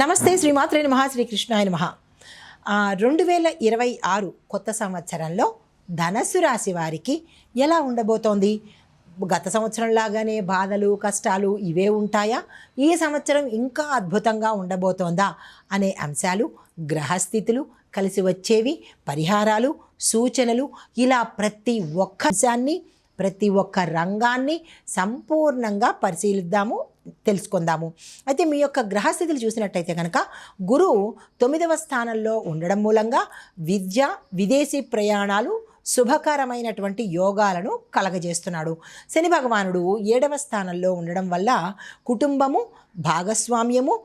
నమస్తే శ్రీమాత్రే నమః శ్రీకృష్ణాయ నమః 2026 కొత్త సంవత్సరంలో ధనస్సు రాశి వారికి ఎలా ఉండబోతోంది? గత సంవత్సరం లాగానే బాధలు కష్టాలు ఇవే ఉంటాయా? ఈ సంవత్సరం ఇంకా అద్భుతంగా ఉండబోతోందా అనే అంశాలు, గ్రహస్థితులు, కలిసి వచ్చేవి, పరిహారాలు, సూచనలు, ఇలా ప్రతి ఒక్క అంశాన్ని ప్రతి ఒక్క రంగాన్ని సంపూర్ణంగా పరిశీలిద్దాము, తెలుసుకుందాము. అయితే మీ యొక్క గ్రహస్థితులు చూసినట్టయితే కనుక గురువు 9వ స్థానంలో ఉండడం మూలంగా విద్య, విదేశీ ప్రయాణాలు, శుభకరమైనటువంటి యోగాలను కలగజేస్తున్నాడు. శని భగవానుడు 7వ స్థానంలో ఉండడం వల్ల కుటుంబము, భాగస్వామ్యము,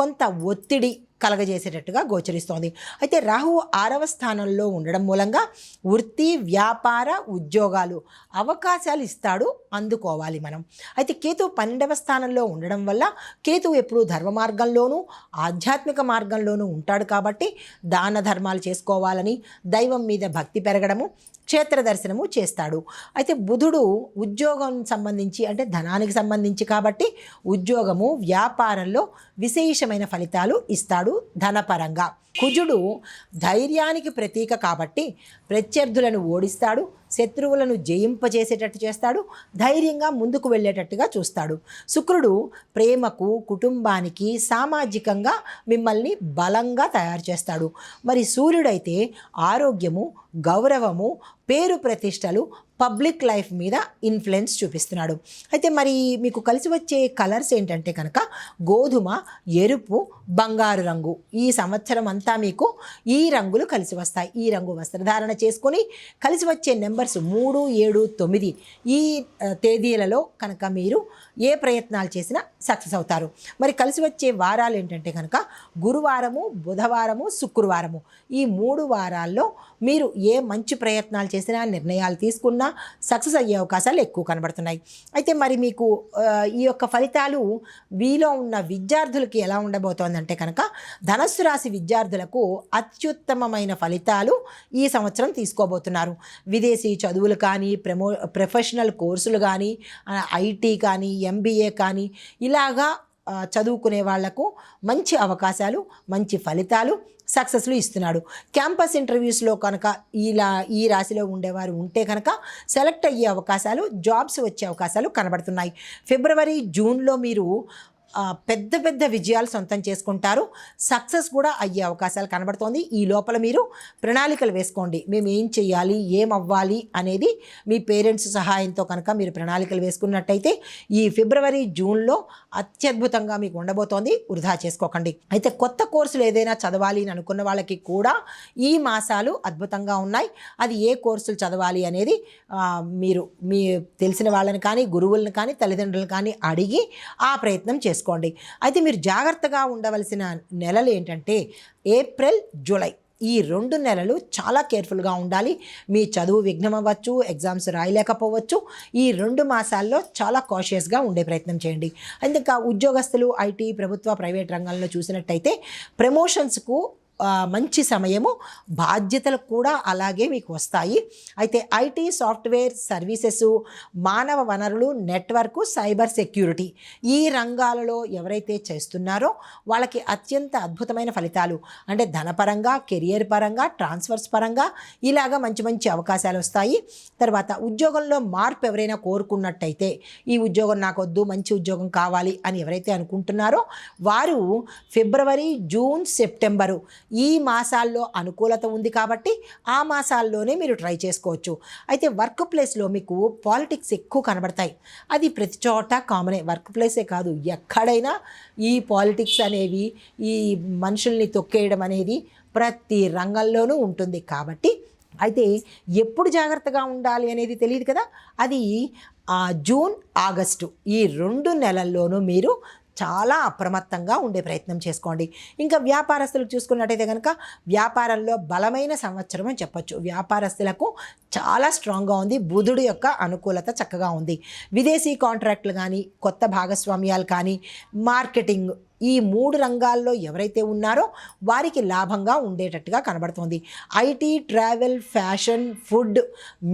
కొంత ఒత్తిడి కలగజేసేటట్టుగా గోచరిస్తోంది. అయితే రాహువు 6వ స్థానంలో ఉండడం మూలంగా వృత్తి, వ్యాపార, ఉద్యోగాలు అవకాశాలు ఇస్తాడు, అందుకోవాలి మనం. అయితే కేతువు 12వ స్థానంలో ఉండడం వల్ల కేతువు ఎప్పుడూ ధర్మ మార్గంలోనూ ఆధ్యాత్మిక మార్గంలోనూ ఉంటాడు కాబట్టి దాన ధర్మాలు చేసుకోవాలని, దైవం మీద భక్తి పెరగడము, క్షేత్ర దర్శనము చేస్తాడు. అయితే బుధుడు ఉద్యోగం సంబంధించి అంటే ధనానికి సంబంధించి కాబట్టి ఉద్యోగము, వ్యాపారంలో విశేషమైన ఫలితాలు ఇస్తాడు ధనపరంగా. కుజుడు ధైర్యానికి ప్రతీక కాబట్టి ప్రత్యర్థులను ఓడిస్తాడు, శత్రువులను జయింపజేసేటట్టు చేస్తాడు, ధైర్యంగా ముందుకు వెళ్ళేటట్టుగా చూస్తాడు. శుక్రుడు ప్రేమకు, కుటుంబానికి, సామాజికంగా మిమ్మల్ని బలంగా తయారు చేస్తాడు. మరి సూర్యుడైతే ఆరోగ్యము, గౌరవము, పేరు ప్రతిష్టలు, పబ్లిక్ లైఫ్ మీద ఇన్ఫ్లుయెన్స్ చూపిస్తున్నాడు. అయితే మరి మీకు కలిసి వచ్చే కలర్స్ ఏంటంటే కనుక గోధుమ, ఎరుపు, బంగారు రంగు. ఈ సంవత్సరం అంతా మీకు ఈ రంగులు కలిసి వస్తాయి. ఈ రంగు వస్త్రధారణ చేసుకొని కలిసి వచ్చే నెంబర్స్ 3, 7, 9 ఈ తేదీలలో కనుక మీరు ఏ ప్రయత్నాలు చేసినా సక్సెస్ అవుతారు. మరి కలిసి వచ్చే వారాలు ఏంటంటే కనుక గురువారము, బుధవారము, శుక్రవారము. ఈ 3 వారాల్లో మీరు ఏ మంచి ప్రయత్నాలు చేసినా, నిర్ణయాలు తీసుకున్నా సక్సెస్ అయ్యే అవకాశాలు ఎక్కువ కనబడుతున్నాయి. అయితే మరి మీకు ఈ యొక్క ఫలితాలు వీలో ఉన్న విద్యార్థులకి ఎలా ఉండబోతోందంటే కనుక ధనస్సు రాశి విద్యార్థులకు అత్యుత్తమమైన ఫలితాలు ఈ సంవత్సరం తీసుకోబోతున్నారు. విదేశీ చదువులు కానీ, ప్రొఫెషనల్ కోర్సులు కానీ, ఐటీ కానీ, ఎంబీఏ కానీ ఇలాగా చదువుకునే వాళ్లకు మంచి అవకాశాలు, మంచి ఫలితాలు, సక్సెస్లు ఇస్తున్నాడు. క్యాంపస్ ఇంటర్వ్యూస్లో కనుక ఈ రాశిలో ఉండేవారు ఉంటే కనుక సెలెక్ట్ అయ్యే అవకాశాలు, జాబ్స్ వచ్చే అవకాశాలు కనబడుతున్నాయి. ఫిబ్రవరి, జూన్లో మీరు పెద్ద పెద్ద విజయాలు సొంతం చేసుకుంటారు. సక్సెస్ కూడా అయ్యే అవకాశాలు కనబడుతోంది. ఈ లోపల మీరు ప్రణాళికలు వేసుకోండి. మేము ఏం చేయాలి, ఏం అవ్వాలి అనేది మీ పేరెంట్స్ సహాయంతో కనుక మీరు ప్రణాళికలు వేసుకున్నట్టయితే ఈ ఫిబ్రవరి, జూన్లో అత్యద్భుతంగా మీకు ఉండబోతోంది. వృధా చేసుకోకండి. అయితే కొత్త కోర్సులు ఏదైనా చదవాలి అని అనుకున్న వాళ్ళకి కూడా ఈ మాసాలు అద్భుతంగా ఉన్నాయి. అది ఏ కోర్సులు చదవాలి అనేది మీరు మీ తెలిసిన వాళ్ళని కానీ, గురువులను కానీ, తల్లిదండ్రులను కానీ అడిగి ఆ ప్రయత్నం చేసుకోండి. అయితే మీరు జాగ్రత్తగా ఉండవలసిన నెలలు ఏంటంటే ఏప్రిల్, జూలై. ఈ 2 నెలలు చాలా కేర్ఫుల్గా ఉండాలి. మీ చదువు విఘ్నం అవ్వచ్చు, ఎగ్జామ్స్ రాయలేకపోవచ్చు. ఈ 2 మాసాల్లో చాలా కాషియస్గా ఉండే ప్రయత్నం చేయండి. ఇంకా ఉద్యోగస్తులు ఐటీ, ప్రభుత్వ, ప్రైవేట్ రంగాల్లో చూసినట్టయితే ప్రమోషన్స్కు మంచి సమయము, బాధ్యతలు కూడా అలాగే మీకు వస్తాయి. అయితే ఐటీ, సాఫ్ట్వేర్ సర్వీసెస్, మానవ వనరులు, నెట్వర్క్, సైబర్ సెక్యూరిటీ ఈ రంగాలలో ఎవరైతే చేస్తున్నారో వాళ్ళకి అత్యంత అద్భుతమైన ఫలితాలు అంటే ధనపరంగా, కెరియర్ పరంగా, ట్రాన్స్ఫర్స్ పరంగా ఇలాగా మంచి మంచి అవకాశాలు వస్తాయి. తర్వాత ఉద్యోగంలో మార్పు ఎవరైనా కోరుకున్నట్టయితే ఈ ఉద్యోగం నాకు వద్దు, మంచి ఉద్యోగం కావాలి అని ఎవరైతే అనుకుంటున్నారో వారు ఫిబ్రవరి, జూన్, సెప్టెంబరు ఈ మాసాల్లో అనుకూలత ఉంది కాబట్టి ఆ మాసాల్లోనే మీరు ట్రై చేసుకోవచ్చు. అయితే వర్క్ ప్లేస్లో మీకు పాలిటిక్స్ ఎక్కువ కనబడతాయి. అది ప్రతి చోట కామనే, వర్క్ ప్లేసే కాదు ఎక్కడైనా ఈ పాలిటిక్స్ అనేవి, ఈ మనుషుల్ని తొక్కేయడం అనేది ప్రతి రంగంలోనూ ఉంటుంది. కాబట్టి అయితే ఎప్పుడు జాగ్రత్తగా ఉండాలి అనేది తెలియదు కదా. అది జూన్, ఆగస్టు ఈ 2 నెలల్లోనూ మీరు చాలా అప్రమత్తంగా ఉండే ప్రయత్నం చేసుకోండి. ఇంకా వ్యాపారస్తులకు చూసుకున్నట్టయితే కనుక వ్యాపారంలో బలమైన సంవత్సరం అని చెప్పొచ్చు. వ్యాపారస్తులకు చాలా స్ట్రాంగ్గా ఉంది. బుధుడు యొక్క అనుకూలత చక్కగా ఉంది. విదేశీ కాంట్రాక్టులు కానీ, కొత్త భాగస్వామ్యాలు కానీ, మార్కెటింగ్ ఈ 3 రంగాల్లో ఎవరైతే ఉన్నారో వారికి లాభంగా ఉండేటట్టుగా కనబడుతోంది. IT, travel, fashion, food,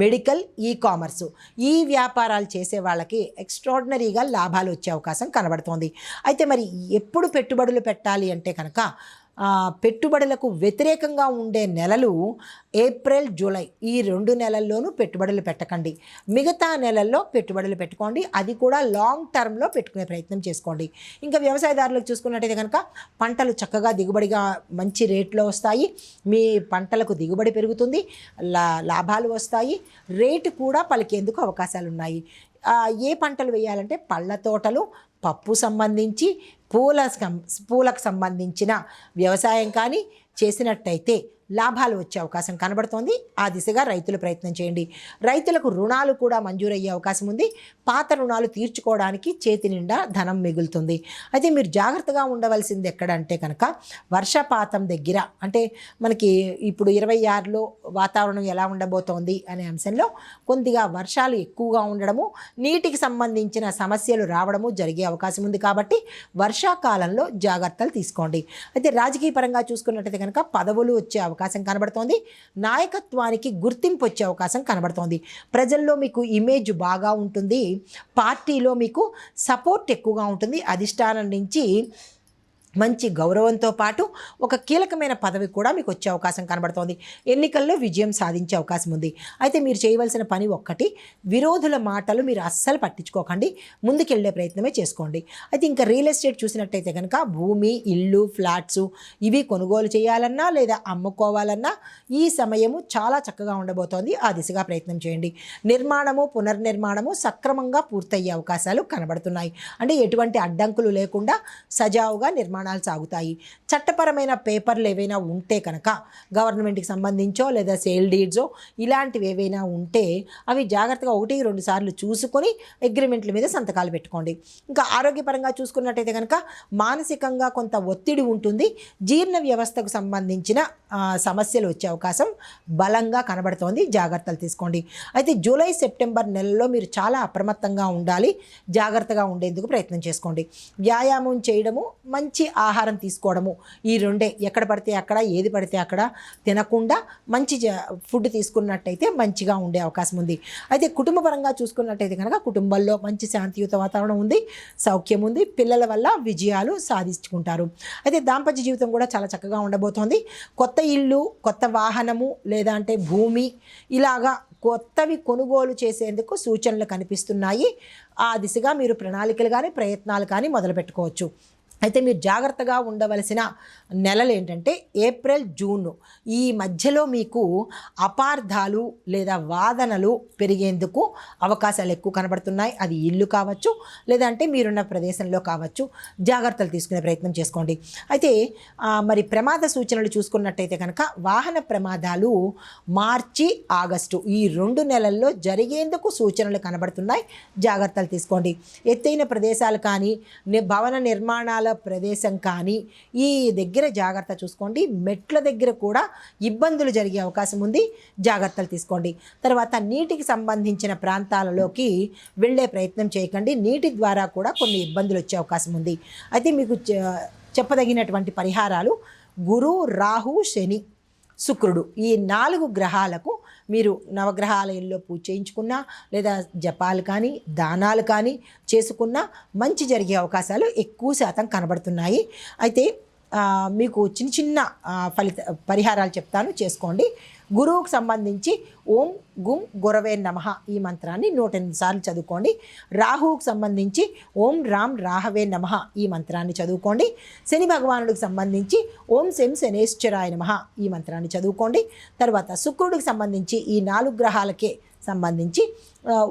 medical, ఈ కామర్సు ఈ వ్యాపారాలు చేసే వాళ్ళకి ఎక్స్ట్రాడినరీగా లాభాలు వచ్చే అవకాశం కనబడుతోంది. అయితే మరి ఎప్పుడు పెట్టుబడులు పెట్టాలి అంటే కనుక పెట్టుబడులకు వ్యతిరేకంగా ఉండే నెలలు ఏప్రిల్, జూలై ఈ 2 నెలల్లోనూ పెట్టుబడులు పెట్టకండి. మిగతా నెలల్లో పెట్టుబడులు పెట్టుకోండి. అది కూడా లాంగ్ టర్మ్లో పెట్టుకునే ప్రయత్నం చేసుకోండి. ఇంకా వ్యవసాయదారులకు చూసుకున్నట్టయితే కనుక పంటలు చక్కగా దిగుబడిగా మంచి రేట్లో వస్తాయి. మీ పంటలకు దిగుబడి పెరుగుతుంది, లాభాలు వస్తాయి, రేటు కూడా పలికేందుకు అవకాశాలు ఉన్నాయి. ఏ పంటలు వేయాలంటే పళ్ళ తోటలు, పప్పు సంబంధించి, పూలకు సంబంధించిన వ్యవసాయం కానీ చేసినట్టయితే లాభాలు వచ్చే అవకాశం కనబడుతోంది. ఆ దిశగా రైతులు ప్రయత్నం చేయండి. రైతులకు రుణాలు కూడా మంజూరయ్యే అవకాశం ఉంది. పాత రుణాలు తీర్చుకోవడానికి చేతి నిండా ధనం మిగులుతుంది. అయితే మీరు జాగ్రత్తగా ఉండవలసింది ఎక్కడంటే కనుక వర్షపాతం దగ్గర, అంటే మనకి ఇప్పుడు 26లో వాతావరణం ఎలా ఉండబోతోంది అనే అంశంలో కొద్దిగా వర్షాలు ఎక్కువగా ఉండడము, నీటికి సంబంధించిన సమస్యలు రావడము జరిగే అవకాశం ఉంది. కాబట్టి వర్షాకాలంలో జాగ్రత్తలు తీసుకోండి. అయితే రాజకీయ పరంగా చూసుకున్నట్టయితే కనుక పదవులు వచ్చే అవకాశం కనబడుతోంది. నాయకత్వానికి గుర్తింపు వచ్చే అవకాశం కనబడుతోంది. ప్రజల్లో మీకు ఇమేజ్ బాగా ఉంటుంది. పార్టీలో మీకు సపోర్ట్ ఎక్కువగా ఉంటుంది. అధిష్టానం నుంచి మంచి గౌరవంతో పాటు ఒక కీలకమైన పదవి కూడా మీకు వచ్చే అవకాశం కనబడుతోంది. ఎన్నికల్లో విజయం సాధించే అవకాశం ఉంది. అయితే మీరు చేయవలసిన పని ఒక్కటి, విరోధుల మాటలు మీరు అస్సలు పట్టించుకోకండి, ముందుకెళ్లే ప్రయత్నమే చేసుకోండి. అయితే ఇంకా రియల్ ఎస్టేట్ చూసినట్టయితే కనుక భూమి, ఇల్లు, ఫ్లాట్స్ ఇవి కొనుగోలు చేయాలన్నా లేదా అమ్ముకోవాలన్నా ఈ సమయము చాలా చక్కగా ఉండబోతోంది. ఆ దిశగా ప్రయత్నం చేయండి. నిర్మాణము, పునర్నిర్మాణము సక్రమంగా పూర్తయ్యే అవకాశాలు కనబడుతున్నాయి. అంటే ఎటువంటి అడ్డంకులు లేకుండా సజావుగా నిర్మాణాలు సాగుతాయి. చట్టపరమైన పేపర్లు ఏవైనా ఉంటే కనుక గవర్నమెంట్కి సంబంధించో లేదా సేల్ డీడ్సో ఇలాంటివి ఏవైనా ఉంటే అవి జాగ్రత్తగా 1-2 సార్లు చూసుకొని అగ్రిమెంట్ల మీద సంతకాలు పెట్టుకోండి. ఇంకా ఆరోగ్యపరంగా చూసుకున్నట్టయితే కనుక మానసికంగా కొంత ఒత్తిడి ఉంటుంది. జీర్ణ వ్యవస్థకు సంబంధించిన సమస్యలు వచ్చే అవకాశం బలంగా కనబడుతోంది. జాగ్రత్తలు తీసుకోండి. అయితే జూలై, సెప్టెంబర్ నెలలో మీరు చాలా అప్రమత్తంగా ఉండాలి. జాగ్రత్తగా ఉండేందుకు ప్రయత్నం చేసుకోండి. వ్యాయామం చేయడము, మంచి ఆహారం తీసుకోవడము, ఈ 2 ఎక్కడ పడితే అక్కడ, ఏది పడితే అక్కడ తినకుండా మంచి ఫుడ్ తీసుకున్నట్టయితే మంచిగా ఉండే అవకాశం ఉంది. అయితే కుటుంబపరంగా చూసుకున్నట్టయితే కనుక కుటుంబంలో మంచి శాంతియుత వాతావరణం ఉంది, సౌఖ్యం ఉంది, పిల్లల వల్ల విజయాలు సాధించుకుంటారు. అయితే దాంపత్య జీవితం కూడా చాలా చక్కగా ఉండబోతోంది. కొత్త ఇల్లు, కొత్త వాహనము లేదా అంటే భూమి ఇలాగా కొత్తవి కొనుగోలు చేసేందుకు సూచనలు కనిపిస్తున్నాయి. ఆ దిశగా మీరు ప్రణాళికలు కానీ ప్రయత్నాలు కానీ మొదలుపెట్టుకోవచ్చు. అయితే మీరు జాగ్రత్తగా ఉండవలసిన నెలలు ఏంటంటే ఏప్రిల్, జూన్ ఈ మధ్యలో మీకు అపార్థాలు లేదా వాదనలు పెరిగేందుకు అవకాశాలు ఎక్కువ కనబడుతున్నాయి. అది ఇల్లు కావచ్చు లేదంటే మీరున్న ప్రదేశంలో కావచ్చు. జాగ్రత్తలు తీసుకునే ప్రయత్నం చేసుకోండి. అయితే మరి ప్రమాద సూచనలు చూసుకున్నట్టయితే కనుక వాహన ప్రమాదాలు మార్చి, ఆగస్టు ఈ 2 నెలల్లో జరిగేందుకు సూచనలు కనబడుతున్నాయి. జాగ్రత్తలు తీసుకోండి. ఎత్తైన ప్రదేశాలు కానీ భవన నిర్మాణాల ప్రదేశం కానీ ఈ దగ్గర జాగ్రత్త చూసుకోండి. మెట్ల దగ్గర కూడా ఇబ్బందులు జరిగే అవకాశం ఉంది. జాగ్రత్తలు తీసుకోండి. తర్వాత నీటికి సంబంధించిన ప్రాంతాలలోకి వెళ్ళే ప్రయత్నం చేయకండి. నీటి ద్వారా కూడా కొన్ని ఇబ్బందులు వచ్చే అవకాశం ఉంది. అయితే మీకు చెప్పదగినటువంటి పరిహారాలు గురు, రాహు, శని, శుక్రుడు ఈ 4 గ్రహాలకు మీరు నవగ్రహాలయంలో పూజ చేయించుకున్నా లేదా జపాలు కానీ దానాలు కానీ చేసుకున్నా మంచి జరిగే అవకాశాలు ఎక్కువ శాతం కనబడుతున్నాయి. అయితే మీకు చిన్న పరిహారాలు చెప్తాను, చేసుకోండి. గురువుకు సంబంధించి ఓం గుం గురవే నమః ఈ మంత్రాన్ని 108 సార్లు చదువుకోండి. రాహువుకు సంబంధించి ఓం రామ్ రాహవే నమః ఈ మంత్రాన్ని చదువుకోండి. శని భగవానుడికి సంబంధించి ఓం శం శనేశ్వరాయ నమః ఈ మంత్రాన్ని చదువుకోండి. తర్వాత శుక్రుడికి సంబంధించి ఈ 4 గ్రహాలకే సంబంధించి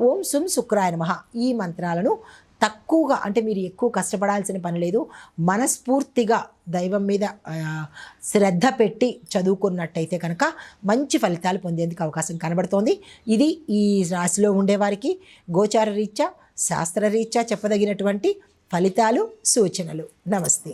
ఓం శుం శుక్రాయ నమః ఈ మంత్రాలను తక్కువగా, అంటే మీరు ఎక్కువ కష్టపడాల్సిన పని లేదు, మనస్ఫూర్తిగా దైవం మీద శ్రద్ధ పెట్టి చదువుకున్నట్టయితే కనుక మంచి ఫలితాలు పొందేందుకు అవకాశం కనబడుతోంది. ఇది ఈ రాశిలో ఉండేవారికి గోచార రీత్యా, శాస్త్రరీత్యా చెప్పదగినటువంటి ఫలితాలు, సూచనలు. నమస్తే.